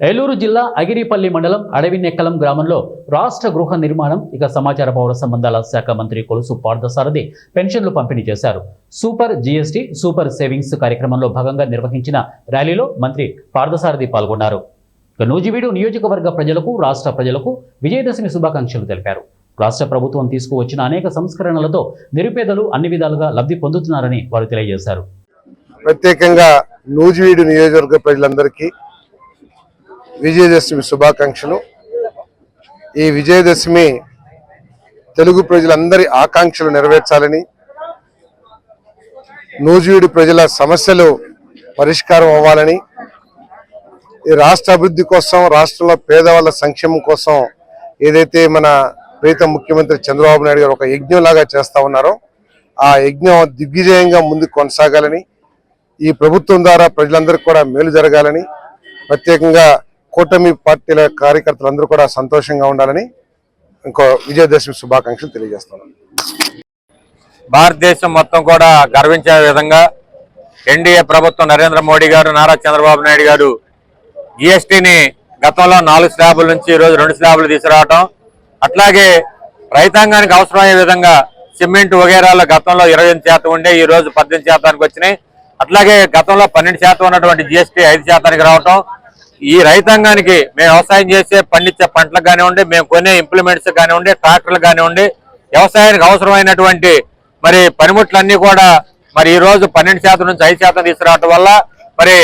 ఏలూరు జిల్లా అగిరిపల్లి మండలం అడవినెక్కలం గ్రామంలో రాష్ట్ర గృహ నిర్మాణం సమాచార పౌర సంబంధాల శాఖ మంత్రి కొలుసు పార్థసారథి పెన్షన్లు పంపిణీ చేశారు. సూపర్ జీఎస్టీ సూపర్ సేవింగ్స్ కార్యక్రమంలో భాగంగా నిర్వహించిన ర్యాలీలో మంత్రి పార్థసారథి పాల్గొన్నారు. నూజివీడు నియోజకవర్గ ప్రజలకు రాష్ట్ర ప్రజలకు విజయదశమి శుభాకాంక్షలు తెలిపారు. రాష్ట్ర ప్రభుత్వం తీసుకువచ్చిన అనేక సంస్కరణలతో నిరుపేదలు అన్ని విధాలుగా లబ్ధి పొందుతున్నారని వారు తెలియజేశారు. ప్రత్యేకంగా నూజివీడు నియోజకవర్గ ప్రజలందరికీ విజయదశమి శుభాకాంక్షలు. ఈ విజయదశమి తెలుగు ప్రజలందరి ఆకాంక్షలు నెరవేర్చాలని, నూజివీడు ప్రజల సమస్యలు పరిష్కారం అవ్వాలని, ఈ రాష్ట్ర అభివృద్ధి కోసం, రాష్ట్రంలో పేదవాళ్ళ సంక్షేమం కోసం ఏదైతే మన ప్రీతం ముఖ్యమంత్రి చంద్రబాబు నాయుడు గారు ఒక యజ్ఞంలాగా చేస్తా ఉన్నారో ఆ యజ్ఞం దిగ్విజయంగా ముందుకు కొనసాగాలని, ఈ ప్రభుత్వం ద్వారా ప్రజలందరికీ కూడా మేలు జరగాలని, ప్రత్యేకంగా కూటమి పార్టీల కార్యకర్తలందరూ కూడా సంతోషంగా ఉండాలని ఇంకో విజయదశమి శుభాకాంక్షలు తెలియజేస్తున్నాను. భారతదేశం మొత్తం కూడా గర్వించే విధంగా ఎన్డీఏ ప్రభుత్వం నరేంద్ర మోడీ గారు, నారా చంద్రబాబు నాయుడు గారు జీఎస్టీని గతంలో 4 స్లాబుల నుంచి ఈరోజు 2 స్లాబులు తీసుకురావటం, అట్లాగే రైతాంగానికి అవసరమయ్యే విధంగా సిమెంట్ వగేరాల గతంలో 28% ఉండే ఈరోజు 18% వచ్చినాయి. అట్లాగే గతంలో 12% ఉన్నటువంటి జీఎస్టీ 5% రావటం, ఈ రైతాంగానికి మేము వ్యవసాయం చేసే పండించే పంటలకు కానివ్వండి, మేము కొనే ఇంప్లిమెంట్స్ కానివ్వండి, ట్రాక్టర్లు కానివ్వండి, వ్యవసాయానికి అవసరమైనటువంటి మరి పనిముట్లన్నీ కూడా మరి ఈ రోజు 12% నుంచి 5% తీసుకురావటం వల్ల మరి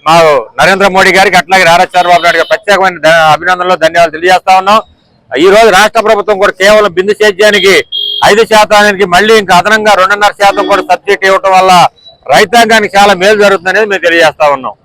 మా నరేంద్ర మోడీ గారికి అట్లాగే నారా చంద్రబాబు నాయుడు గారికి ప్రత్యేకమైన అభినందనలు, ధన్యవాదాలు తెలియజేస్తా ఉన్నాం. ఈ రోజు రాష్ట్ర ప్రభుత్వం కూడా కేవలం బిందు సేద్యానికి 5% మళ్ళీ ఇంకా అదనంగా 2.5% కూడా సబ్సిడీ ఇవ్వటం వల్ల రైతాంగానికి చాలా మేలు జరుగుతుందనేది మేము తెలియజేస్తా ఉన్నాం.